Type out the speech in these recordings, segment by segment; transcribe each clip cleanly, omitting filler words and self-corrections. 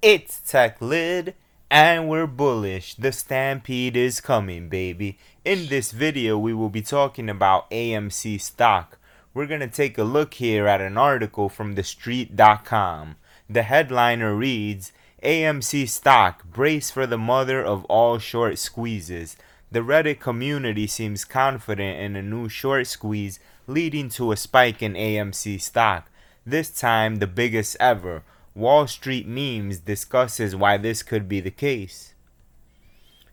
It's Tech Lid, and we're bullish. The stampede is coming, baby. In this video, we will be talking about AMC stock. We're going to take a look here at an article from TheStreet.com. The headliner reads, AMC stock, brace for the mother of all short squeezes. The Reddit community seems confident in a new short squeeze leading to a spike in AMC stock. This time, the biggest ever. Wall Street Memes discusses why this could be the case.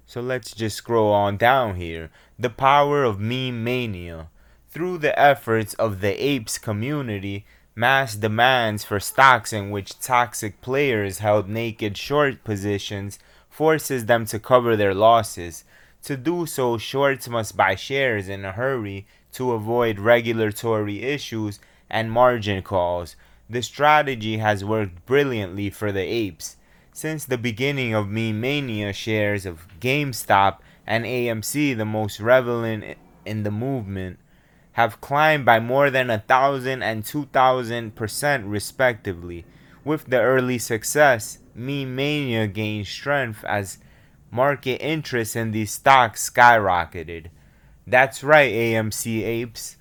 So let's just scroll on down here. The power of meme mania. Through the efforts of the apes community, mass demands for stocks in which toxic players held naked short positions forces them to cover their losses. To do so, shorts must buy shares in a hurry to avoid regulatory issues and margin calls. The strategy has worked brilliantly for the apes. Since the beginning of meme mania, shares of GameStop and AMC, the most relevant in the movement, have climbed by more than 1,000 and 2,000% respectively. With the early success, meme mania gained strength as market interest in these stocks skyrocketed. That's right, AMC apes.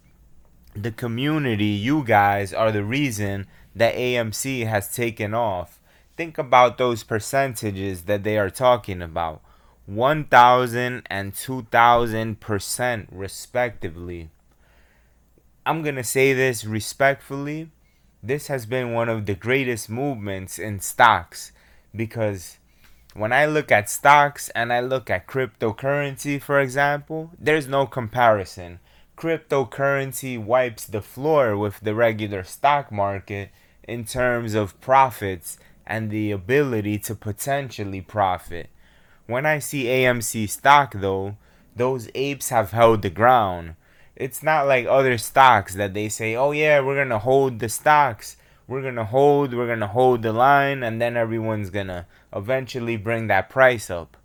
The community, you guys, are the reason that AMC has taken off. Think about those percentages that they are talking about. 1,000 and 2,000% respectively. I'm going to say this respectfully. This has been one of the greatest movements in stocks because when I look at stocks and I look at cryptocurrency, for example, there's no comparison. Cryptocurrency wipes the floor with the regular stock market in terms of profits and the ability to potentially profit. When I see AMC stock, though, those apes have held the ground. It's not like other stocks that they say, oh yeah, we're gonna hold the stocks. We're gonna hold the line, and then everyone's gonna eventually bring that price up.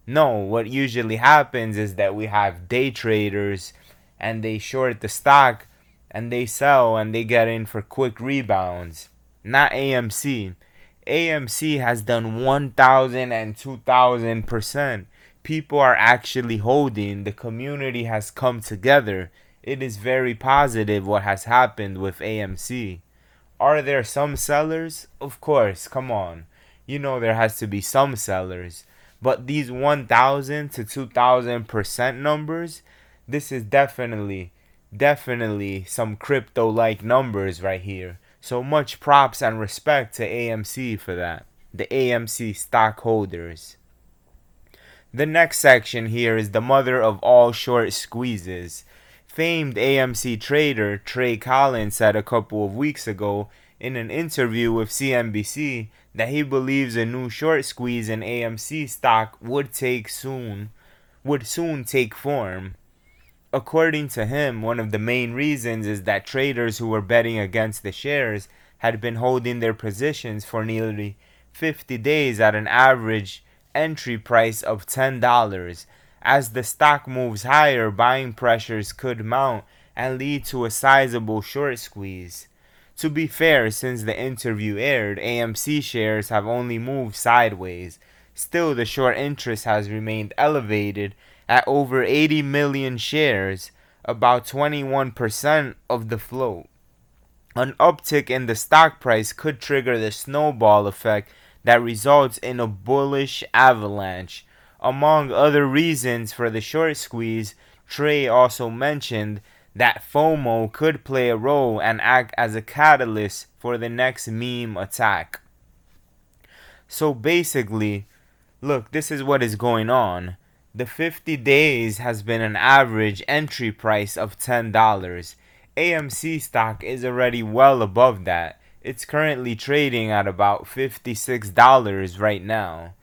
No, what usually happens is that we have day traders and they short the stock and they sell and they get in for quick rebounds. Not AMC. AMC has done 1,000 and 2,000%. People are actually holding. The community has come together. It is very positive what has happened with AMC. Are there some sellers? Of course, come on. You know there has to be some sellers. But these 1,000 to 2,000% numbers, this is definitely some crypto-like numbers right here. So much props and respect to AMC for that. The AMC stockholders. The next section here is the mother of all short squeezes. Famed AMC trader Trey Collins said a couple of weeks ago in an interview with CNBC that he believes a new short squeeze in AMC stock would soon take form. According to him, one of the main reasons is that traders who were betting against the shares had been holding their positions for nearly 50 days at an average entry price of $10. As the stock moves higher, buying pressures could mount and lead to a sizable short squeeze. To be fair, since the interview aired, AMC shares have only moved sideways. Still, the short interest has remained elevated at over 80 million shares, about 21% of the float. An uptick in the stock price could trigger the snowball effect that results in a bullish avalanche. Among other reasons for the short squeeze, Trey also mentioned that FOMO could play a role and act as a catalyst for the next meme attack. So basically, look, this is what is going on. The 50 days has been an average entry price of $10. AMC stock is already well above that. It's currently trading at about $56 right now.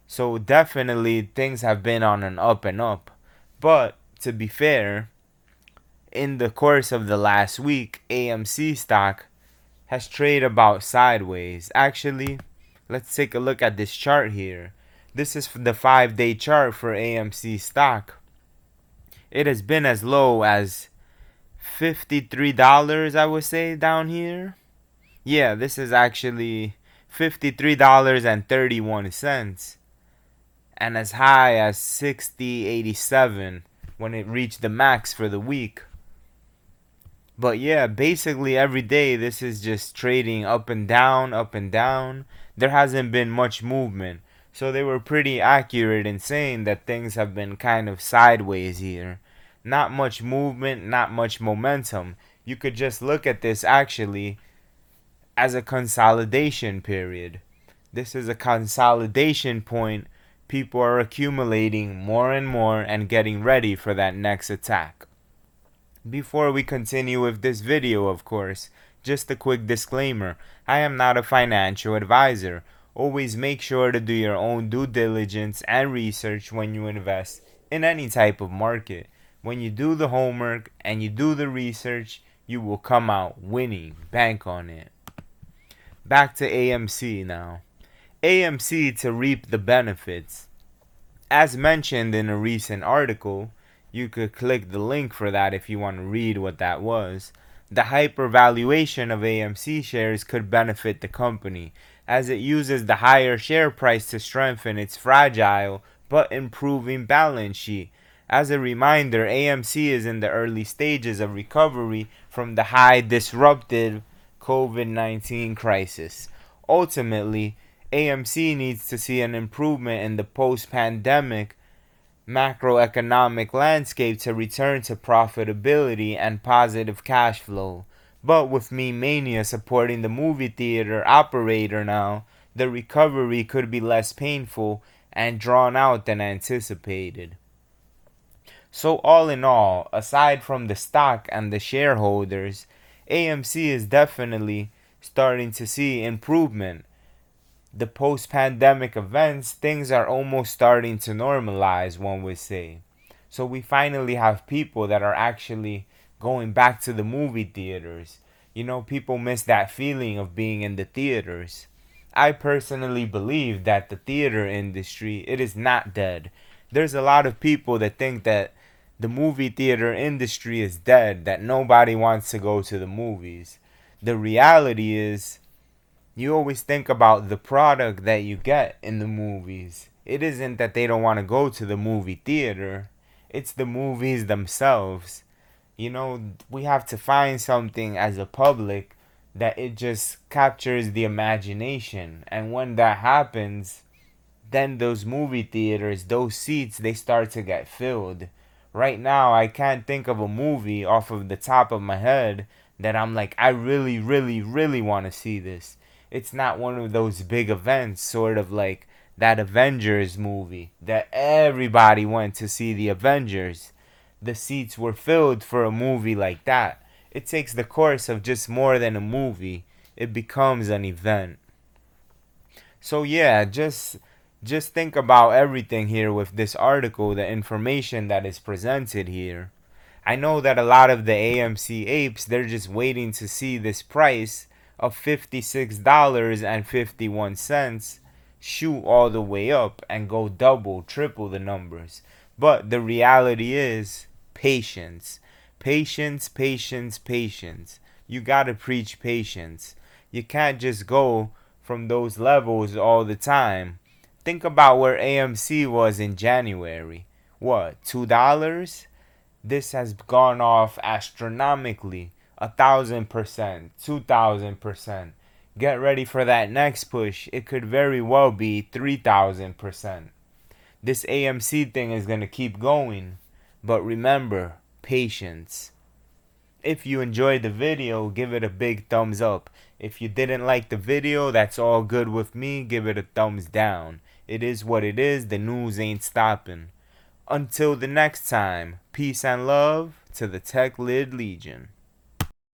So definitely things have been on an up and up. But to be fair, in the course of the last week, AMC stock has traded about sideways. Actually, let's take a look at this chart here. This is the 5-day chart for AMC stock. It has been as low as $53, I would say, down here. Yeah, this is actually $53.31, and as high as $60.87 when it reached the max for the week. But yeah, basically every day this is just trading up and down, up and down. There hasn't been much movement. So they were pretty accurate in saying that things have been kind of sideways here. Not much movement, not much momentum. You could just look at this actually as a consolidation period. This is a consolidation point. People are accumulating more and more and getting ready for that next attack. Before we continue with this video, of course, just a quick disclaimer. I am not a financial advisor. Always make sure to do your own due diligence and research when you invest in any type of market. When you do the homework and you do the research, you will come out winning. Bank on it. Back to AMC now. AMC to reap the benefits. As mentioned in a recent article, you could click the link for that if you want to read what that was. The hypervaluation of AMC shares could benefit the company, as it uses the higher share price to strengthen its fragile but improving balance sheet. As a reminder, AMC is in the early stages of recovery from the high disrupted COVID-19 crisis. Ultimately, AMC needs to see an improvement in the post-pandemic macroeconomic landscape to return to profitability and positive cash flow. But with Meme Mania supporting the movie theater operator now, the recovery could be less painful and drawn out than anticipated. So all in all, aside from the stock and the shareholders, AMC is definitely starting to see improvement. The post-pandemic events, things are almost starting to normalize, one would say. So we finally have people that are actually going back to the movie theaters. You know, people miss that feeling of being in the theaters. I personally believe that the theater industry, it is not dead. There's a lot of people that think that the movie theater industry is dead, that nobody wants to go to the movies. The reality is, you always think about the product that you get in the movies. It isn't that they don't want to go to the movie theater. It's the movies themselves. You know, we have to find something as a public that it just captures the imagination. And when that happens, then those movie theaters, those seats, they start to get filled. Right now, I can't think of a movie off of the top of my head that I'm like, I really, really, really want to see this. It's not one of those big events, sort of like that Avengers movie that everybody went to see the Avengers. The seats were filled for a movie like that. It takes the course of just more than a movie. It becomes an event. So yeah, just think about everything here with this article, the information that is presented here. I know that a lot of the AMC apes, they're just waiting to see this price of $56.51 shoot all the way up and go double, triple the numbers. But the reality is patience. Patience, patience, patience. You gotta preach patience. You can't just go from those levels all the time. Think about where AMC was in January. What, $2? This has gone off astronomically. 1,000%, 2,000%. Get ready for that next push. It could very well be 3,000%. This AMC thing is going to keep going. But remember, patience. If you enjoyed the video, give it a big thumbs up. If you didn't like the video, that's all good with me. Give it a thumbs down. It is what it is. The news ain't stopping. Until the next time, peace and love to the Tech Lid Legion.